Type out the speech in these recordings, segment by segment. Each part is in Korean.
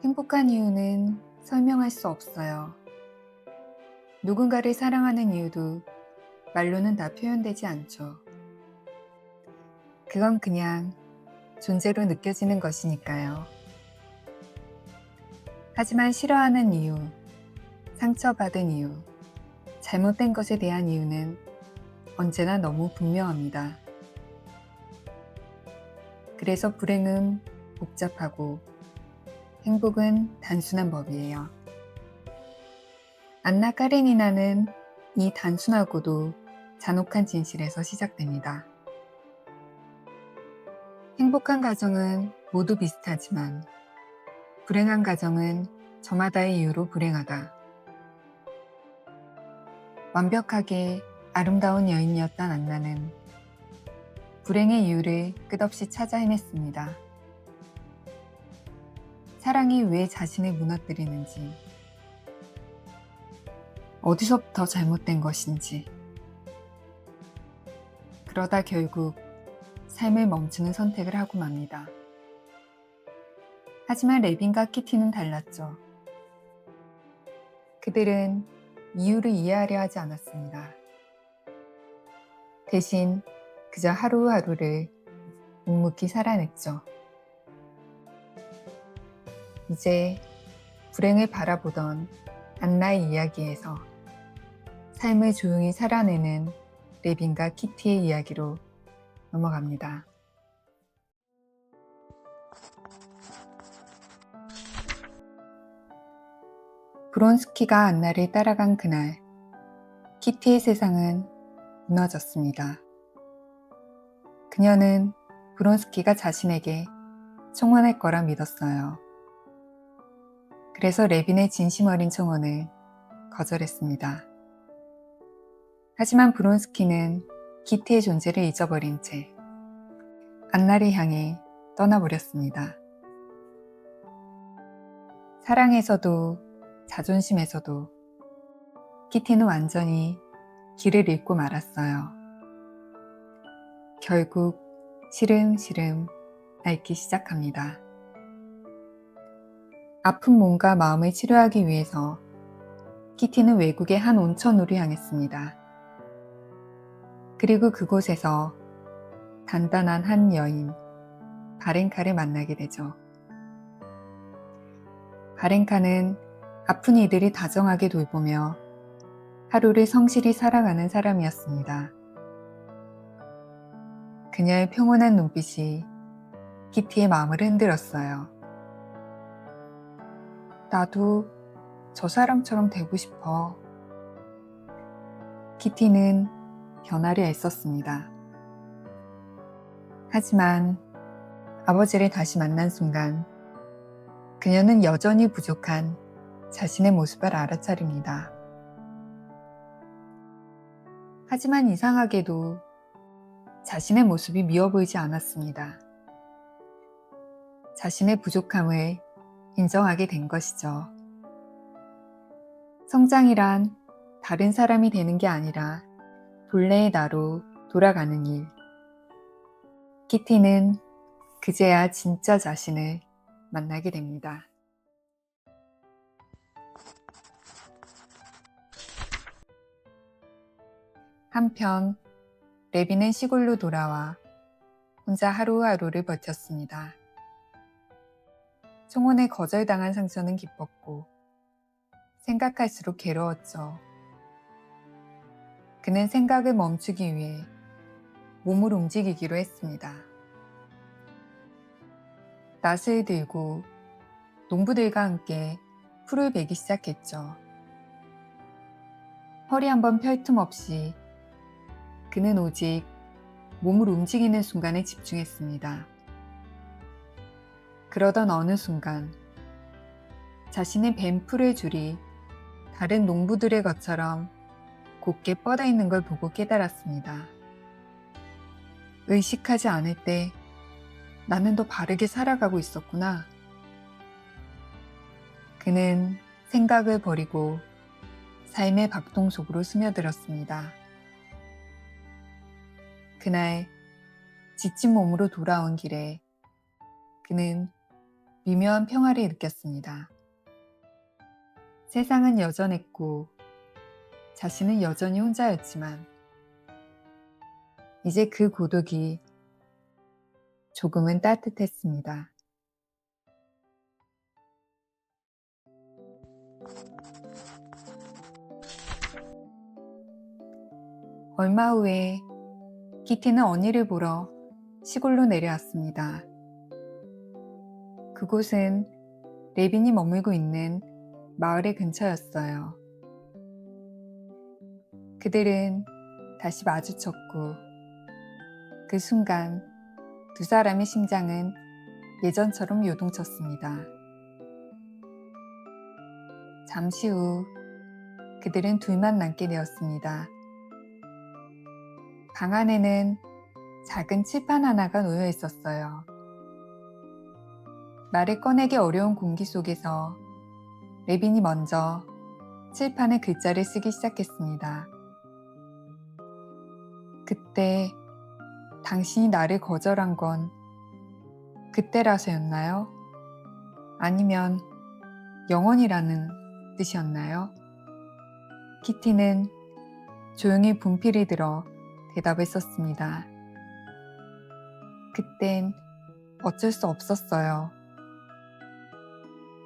행복한 이유는 설명할 수 없어요. 누군가를 사랑하는 이유도 말로는 다 표현되지 않죠. 그건 그냥 존재로 느껴지는 것이니까요. 하지만 싫어하는 이유, 상처받은 이유, 잘못된 것에 대한 이유는 언제나 너무 분명합니다. 그래서 불행은 복잡하고 행복은 단순한 법이에요. 안나 까레니나는 이 단순하고도 잔혹한 진실에서 시작됩니다. 행복한 가정은 모두 비슷하지만 불행한 가정은 저마다의 이유로 불행하다. 완벽하게 아름다운 여인이었던 안나는 불행의 이유를 끝없이 찾아 헤맸습니다. 사랑이 왜 자신을 무너뜨리는지, 어디서부터 잘못된 것인지, 그러다 결국 삶을 멈추는 선택을 하고 맙니다. 하지만 레빈과 키티는 달랐죠. 그들은 이유를 이해하려 하지 않았습니다. 대신 그저 하루하루를 묵묵히 살아냈죠. 이제 불행을 바라보던 안나의 이야기에서 삶을 조용히 살아내는 레빈과 키티의 이야기로 넘어갑니다. 브론스키가 안나를 따라간 그날, 키티의 세상은 무너졌습니다. 그녀는 브론스키가 자신에게 청혼할 거라 믿었어요. 그래서 레빈의 진심 어린 청혼을 거절했습니다. 하지만 브론스키는 키티의 존재를 잊어버린 채 안나를 향해 떠나버렸습니다. 사랑에서도 자존심에서도 키티는 완전히 길을 잃고 말았어요. 결국 시름시름 앓기 시작합니다. 아픈 몸과 마음을 치료하기 위해서 키티는 외국의 한 온천으로 향했습니다. 그리고 그곳에서 단단한 한 여인, 바렌카를 만나게 되죠. 바렌카는 아픈 이들이 다정하게 돌보며 하루를 성실히 살아가는 사람이었습니다. 그녀의 평온한 눈빛이 키티의 마음을 흔들었어요. 나도 저 사람처럼 되고 싶어. 키티는 변화를 애썼습니다. 하지만 아버지를 다시 만난 순간 그녀는 여전히 부족한 자신의 모습을 알아차립니다. 하지만 이상하게도 자신의 모습이 미워 보이지 않았습니다. 자신의 부족함을 인정하게 된 것이죠. 성장이란 다른 사람이 되는 게 아니라 본래의 나로 돌아가는 일. 키티는 그제야 진짜 자신을 만나게 됩니다. 한편 레빈은 시골로 돌아와 혼자 하루하루를 버텼습니다. 청혼에 거절당한 상처는 기뻤고 생각할수록 괴로웠죠. 그는 생각을 멈추기 위해 몸을 움직이기로 했습니다. 낫을 들고 농부들과 함께 풀을 베기 시작했죠. 허리 한번 펼 틈 없이 그는 오직 몸을 움직이는 순간에 집중했습니다. 그러던 어느 순간 자신의 벤 풀의 줄이 다른 농부들의 것처럼 곱게 뻗어 있는 걸 보고 깨달았습니다. 의식하지 않을 때 나는 더 바르게 살아가고 있었구나. 그는 생각을 버리고 삶의 박동 속으로 스며들었습니다. 그날 지친 몸으로 돌아온 길에 그는 미묘한 평화를 느꼈습니다. 세상은 여전했고 자신은 여전히 혼자였지만 이제 그 고독이 조금은 따뜻했습니다. 얼마 후에 키티는 언니를 보러 시골로 내려왔습니다. 그곳은 레빈이 머물고 있는 마을의 근처였어요. 그들은 다시 마주쳤고 그 순간 두 사람의 심장은 예전처럼 요동쳤습니다. 잠시 후 그들은 둘만 남게 되었습니다. 방 안에는 작은 칠판 하나가 놓여 있었어요. 말을 꺼내기 어려운 공기 속에서 레빈이 먼저 칠판에 글자를 쓰기 시작했습니다. 그때 당신이 나를 거절한 건 그때라서였나요? 아니면 영원이라는 뜻이었나요? 키티는 조용히 분필을 들어 대답을 썼습니다. 그땐 어쩔 수 없었어요.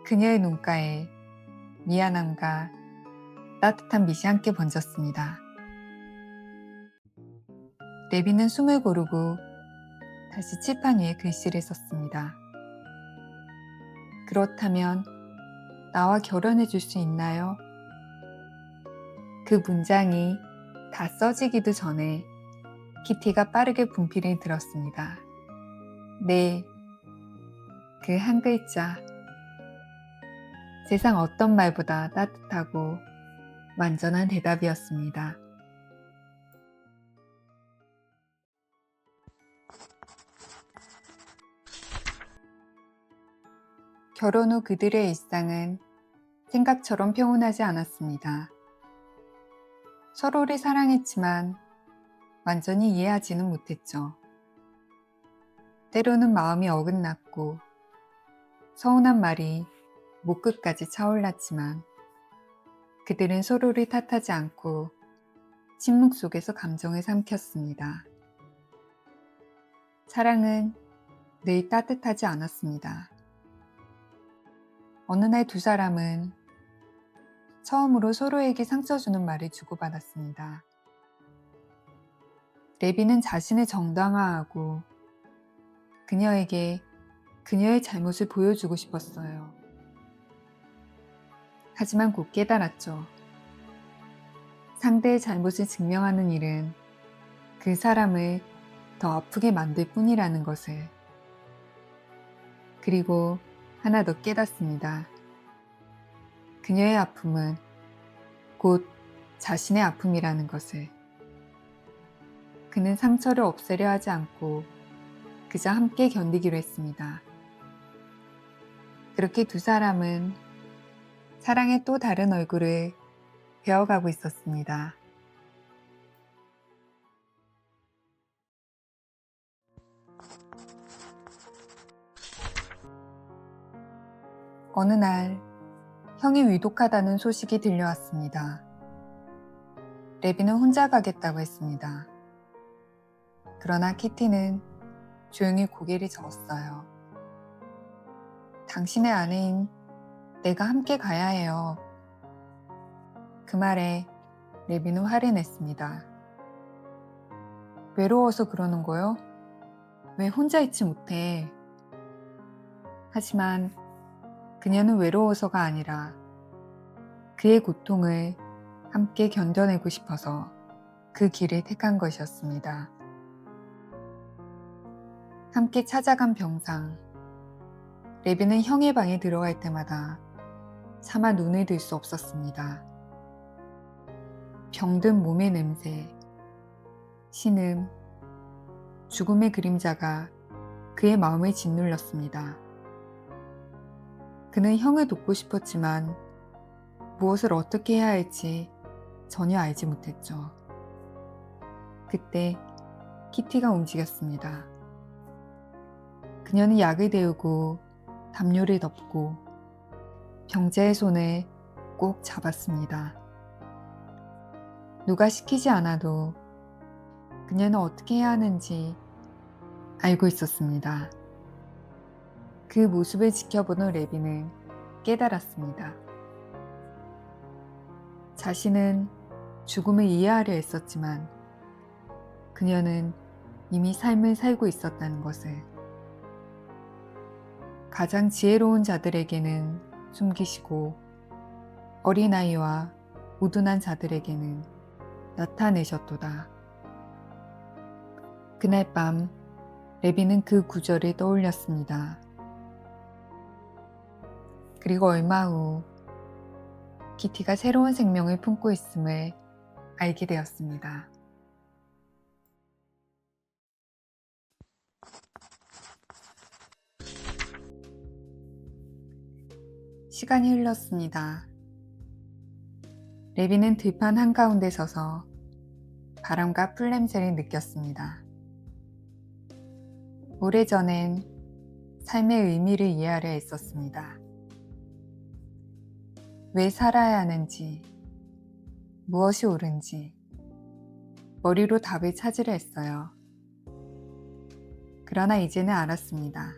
그녀의 눈가에 미안함과 따뜻한 빛이 함께 번졌습니다. 레빈은 숨을 고르고 다시 칠판 위에 글씨를 썼습니다. 그렇다면 나와 결혼해 줄 수 있나요? 그 문장이 다 써지기도 전에 키티가 빠르게 분필을 들었습니다. 네, 그 한 글자. 세상 어떤 말보다 따뜻하고 완전한 대답이었습니다. 결혼 후 그들의 일상은 생각처럼 평온하지 않았습니다. 서로를 사랑했지만 완전히 이해하지는 못했죠. 때로는 마음이 어긋났고 서운한 말이 목끝까지 차올랐지만 그들은 서로를 탓하지 않고 침묵 속에서 감정을 삼켰습니다. 사랑은 늘 따뜻하지 않았습니다. 어느 날 두 사람은 처음으로 서로에게 상처 주는 말을 주고받았습니다. 레빈은 자신을 정당화하고 그녀에게 그녀의 잘못을 보여주고 싶었어요. 하지만 곧 깨달았죠. 상대의 잘못을 증명하는 일은 그 사람을 더 아프게 만들 뿐이라는 것을. 그리고 하나 더 깨닫습니다. 그녀의 아픔은 곧 자신의 아픔이라는 것을. 그는 상처를 없애려 하지 않고 그저 함께 견디기로 했습니다. 그렇게 두 사람은 사랑의 또 다른 얼굴을 배워가고 있었습니다. 어느 날 형이 위독하다는 소식이 들려왔습니다. 레빈은 혼자 가겠다고 했습니다. 그러나 키티는 조용히 고개를 저었어요. 당신의 아내인 내가 함께 가야 해요. 그 말에 레빈은 화를 냈습니다. 외로워서 그러는 거요? 왜 혼자 있지 못해? 하지만 그녀는 외로워서가 아니라 그의 고통을 함께 견뎌내고 싶어서 그 길을 택한 것이었습니다. 함께 찾아간 병상. 레빈은 형의 방에 들어갈 때마다 차마 눈을 들 수 없었습니다. 병든 몸의 냄새, 신음, 죽음의 그림자가 그의 마음을 짓눌렀습니다. 그는 형을 돕고 싶었지만 무엇을 어떻게 해야 할지 전혀 알지 못했죠. 그때 키티가 움직였습니다. 그녀는 약을 데우고 담요를 덮고 병자의 손을 꼭 잡았습니다. 누가 시키지 않아도 그녀는 어떻게 해야 하는지 알고 있었습니다. 그 모습을 지켜보는 레비는 깨달았습니다. 자신은 죽음을 이해하려 했었지만 그녀는 이미 삶을 살고 있었다는 것을. 가장 지혜로운 자들에게는 숨기시고 어린아이와 우둔한 자들에게는 나타내셨도다. 그날 밤 레비는 그 구절을 떠올렸습니다. 그리고 얼마 후 키티가 새로운 생명을 품고 있음을 알게 되었습니다. 시간이 흘렀습니다. 레비는 들판 한가운데 서서 바람과 풀 냄새를 느꼈습니다. 오래전엔 삶의 의미를 이해하려 했었습니다. 왜 살아야 하는지, 무엇이 옳은지 머리로 답을 찾으려 했어요. 그러나 이제는 알았습니다.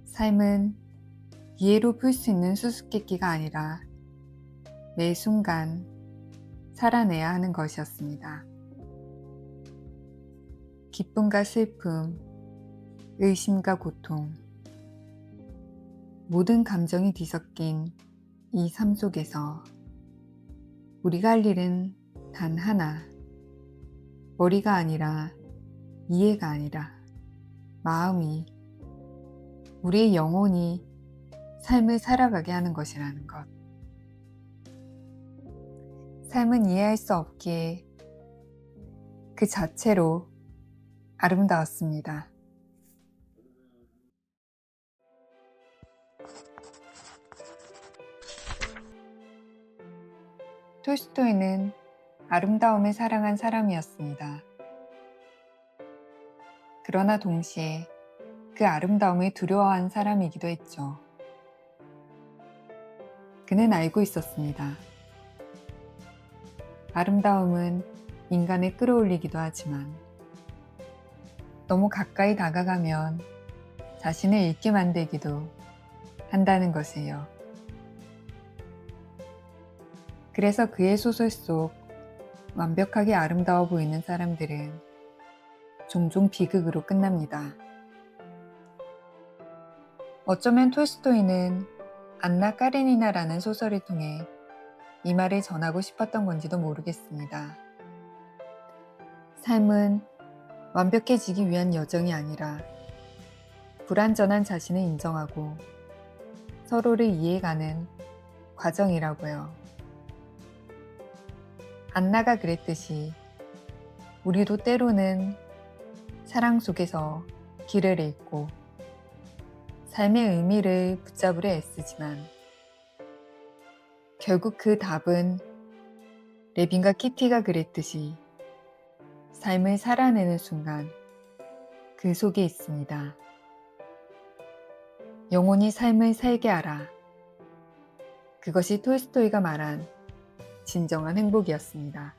삶은 이해로 풀 수 있는 수수께끼가 아니라 매 순간 살아내야 하는 것이었습니다. 기쁨과 슬픔, 의심과 고통, 모든 감정이 뒤섞인 이 삶 속에서 우리가 할 일은 단 하나, 머리가 아니라 이해가 아니라 마음이, 우리의 영혼이 삶을 살아가게 하는 것이라는 것. 삶은 이해할 수 없기에 그 자체로 아름다웠습니다. 톨스토이는 아름다움을 사랑한 사람이었습니다. 그러나 동시에 그 아름다움을 두려워한 사람이기도 했죠. 그는 알고 있었습니다. 아름다움은 인간을 끌어올리기도 하지만 너무 가까이 다가가면 자신을 잃게 만들기도 한다는 것이에요. 그래서 그의 소설 속 완벽하게 아름다워 보이는 사람들은 종종 비극으로 끝납니다. 어쩌면 톨스토이는 안나 까레니나라는 소설을 통해 이 말을 전하고 싶었던 건지도 모르겠습니다. 삶은 완벽해지기 위한 여정이 아니라 불완전한 자신을 인정하고 서로를 이해가는 과정이라고요. 안나가 그랬듯이 우리도 때로는 사랑 속에서 길을 잃고 삶의 의미를 붙잡으려 애쓰지만 결국 그 답은 레빈과 키티가 그랬듯이 삶을 살아내는 순간 그 속에 있습니다. 영원히 삶을 살게 하라. 그것이 톨스토이가 말한 진정한 행복이었습니다.